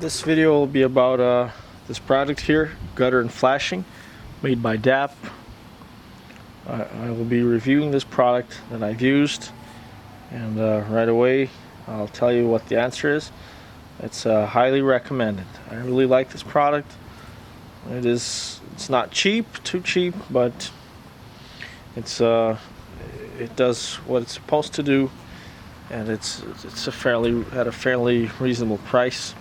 This video will be about this product here, gutter and flashing, made by DAP. I will be reviewing this product that I've used, and right away I'll tell you what the answer is. It's highly recommended. I really like this product. It's not cheap, too cheap, but it does what it's supposed to do, and it's at a fairly reasonable price.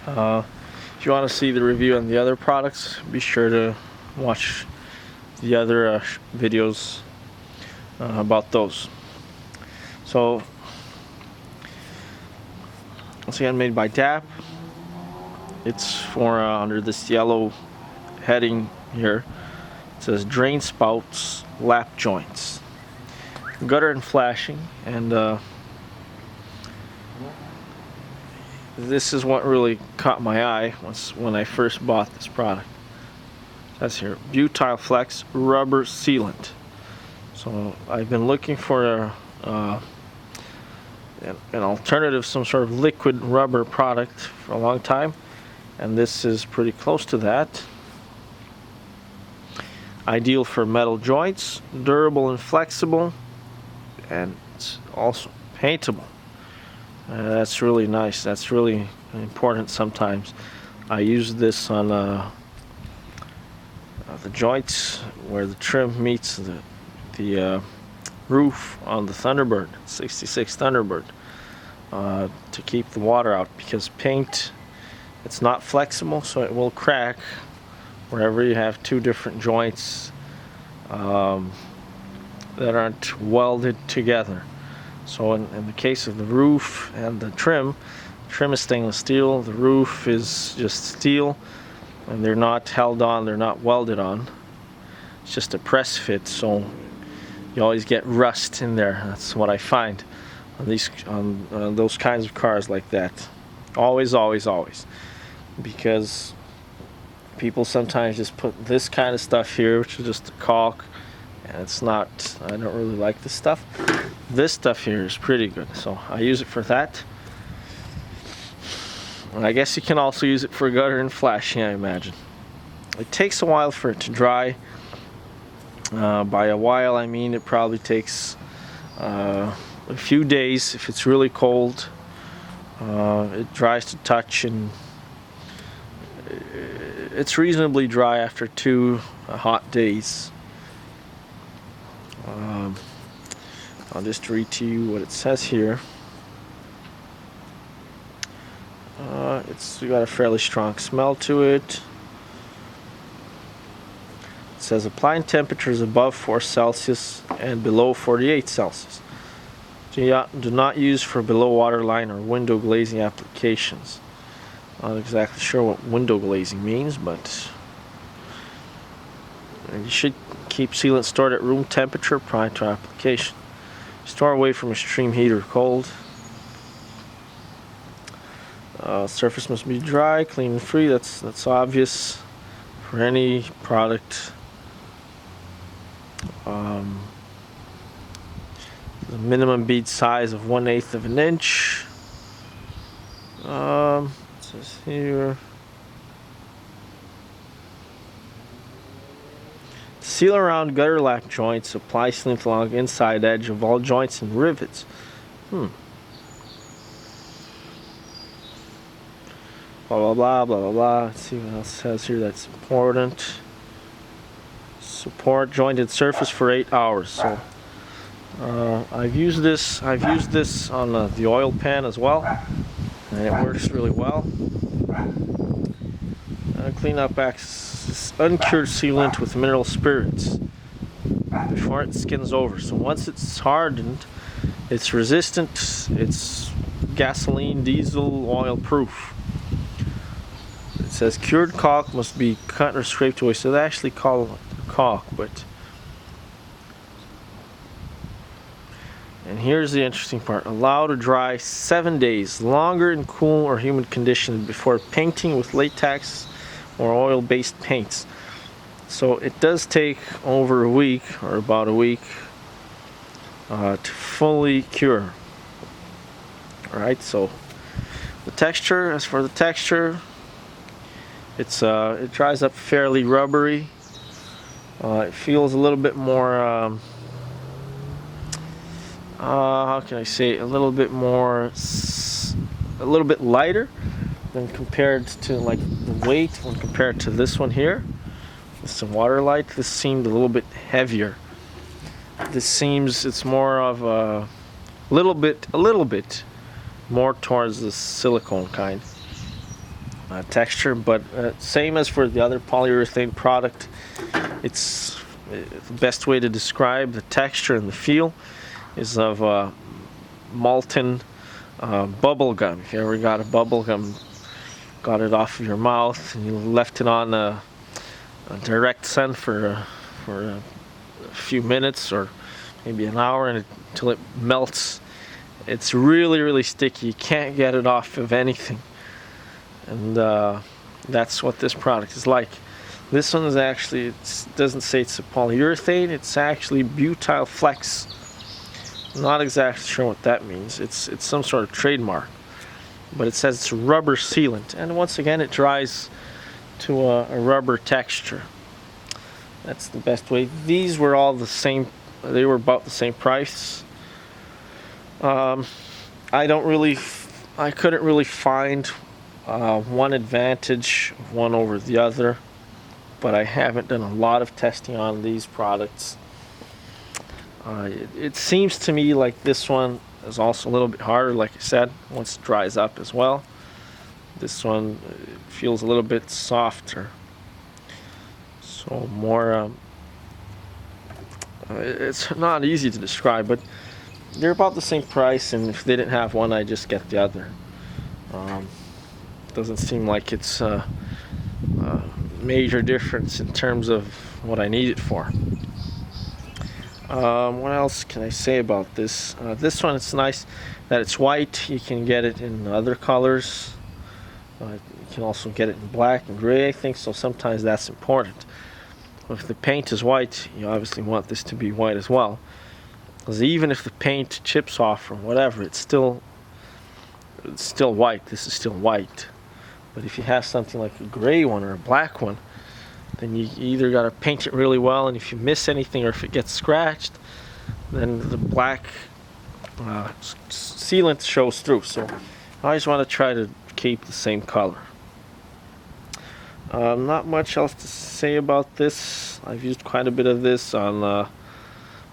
If you want to see the review on the other products, be sure to watch the other videos about those. So, once again, made by DAP. It's for under this yellow heading here. It says drain spouts, lap joints, gutter and flashing, and this is what really caught my eye when I first bought this product. That's here, Butylrubber sealant. So I've been looking for an alternative, some sort of liquid rubber product for a long time, and this is pretty close to that. Ideal for metal joints, durable and flexible, and it's also paintable. That's really nice. That's really important sometimes. I use this on the joints where the trim meets the roof on the Thunderbird, 66 Thunderbird, to keep the water out, because paint, it's not flexible, so it will crack wherever you have two different joints that aren't welded together. So in the case of the roof and the trim is stainless steel, the roof is just steel, and they're not held on, they're not welded on. It's just a press fit, so you always get rust in there. That's what I find on those kinds of cars like that. Always, because people sometimes just put this kind of stuff here, which is just a caulk, and it's not, I don't really like this stuff. This stuff here is pretty good, so I use it for that. And I guess you can also use it for gutter and flashing, I imagine. It takes a while for it to dry. By a while, I mean it probably takes a few days if it's really cold. It dries to touch, and it's reasonably dry after 2 hot days. I'll just read to you what it says here. It's got a fairly strong smell to it. It says applying temperatures above 4 Celsius and below 48 Celsius. Do not use for below waterline or window glazing applications. Not exactly sure what window glazing means, but you should keep sealant stored at room temperature prior to application. Store away from extreme heat or cold. Surface must be dry, clean and free. That's obvious for any product. The minimum bead size of 1/8 of an inch. It says here. Seal around gutter lap joints. Apply sealant along inside edge of all joints and rivets. Blah blah blah blah blah blah. Let's see what else it says here that's important. Support jointed surface for 8 hours. So I've used this on the oil pan as well, and it works really well. Clean up uncured sealant with mineral spirits before it skins over. So once it's hardened, it's resistant, it's gasoline, diesel, oil proof. It says cured caulk must be cut or scraped away, so they actually call it caulk, but. And here's the interesting part. Allow to dry 7 days, longer in cool or humid conditions before painting with latex or oil-based paints. So it does take over a week, or about a week, to fully cure. Alright, so The texture, as for the texture, it dries up fairly rubbery. It feels a little bit more, how can I say, a little bit lighter than compared to like the weight when compared to this one here. It's a Waterlight. This seemed a little bit heavier. This seems it's more of a little bit more towards the silicone kind texture, but same as for the other polyurethane product. It's the best way to describe the texture and the feel is of molten bubble gum. If you ever got a bubble gum, got it off of your mouth, and you left it on a direct sun for a few minutes or maybe an hour until it melts. It's really sticky. You can't get it off of anything, and that's what this product is like. This one is actually, it doesn't say it's a polyurethane, it's actually butyl flex. Not exactly sure what that means. It's some sort of trademark, but it says it's a rubber sealant, and once again it dries to a rubber texture. That's the best way. These were all the same. They were about the same price. I couldn't really find one advantage of one over the other, but I haven't done a lot of testing on these products. It seems to me like this one is also a little bit harder, like I said, once it dries up as well. This one feels a little bit softer, so more it's not easy to describe, but they're about the same price, and if they didn't have one, I just get the other. Doesn't seem like it's a major difference in terms of what I need it for. What else can I say about this? This one, it's nice that it's white. You can get it in other colors. You can also get it in black and gray, I think, so sometimes that's important. If the paint is white, you obviously want this to be white as well, because even if the paint chips off or whatever, it's still white. This is still white. But if you have something like a gray one or a black one, then you either got to paint it really well, and if you miss anything or if it gets scratched, then the black sealant shows through. So I always want to try to keep the same color. Not much else to say about this. I've used quite a bit of this on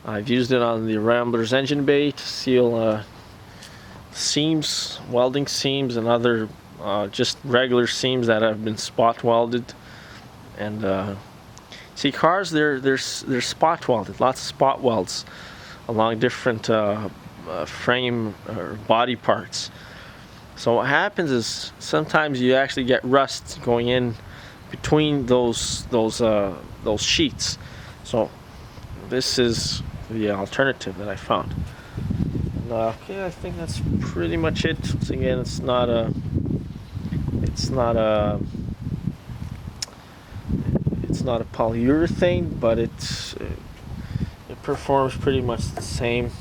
I've used it on the Rambler's engine bay to seal seams, welding seams, and other just regular seams that have been spot welded. And see, cars, they're spot welded, lots of spot welds along different frame or body parts. So what happens is sometimes you actually get rust going in between those sheets. So this is the alternative that I found. And, okay, I think that's pretty much it. Once again, it's not a polyurethane, but it performs pretty much the same,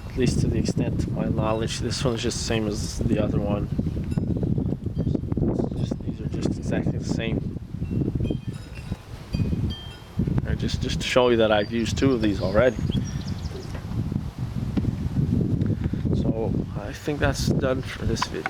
at least to the extent of my knowledge. This one's just the same as the other one. These are just exactly the same. Just to show you that I've used two of these already. So I think that's done for this video.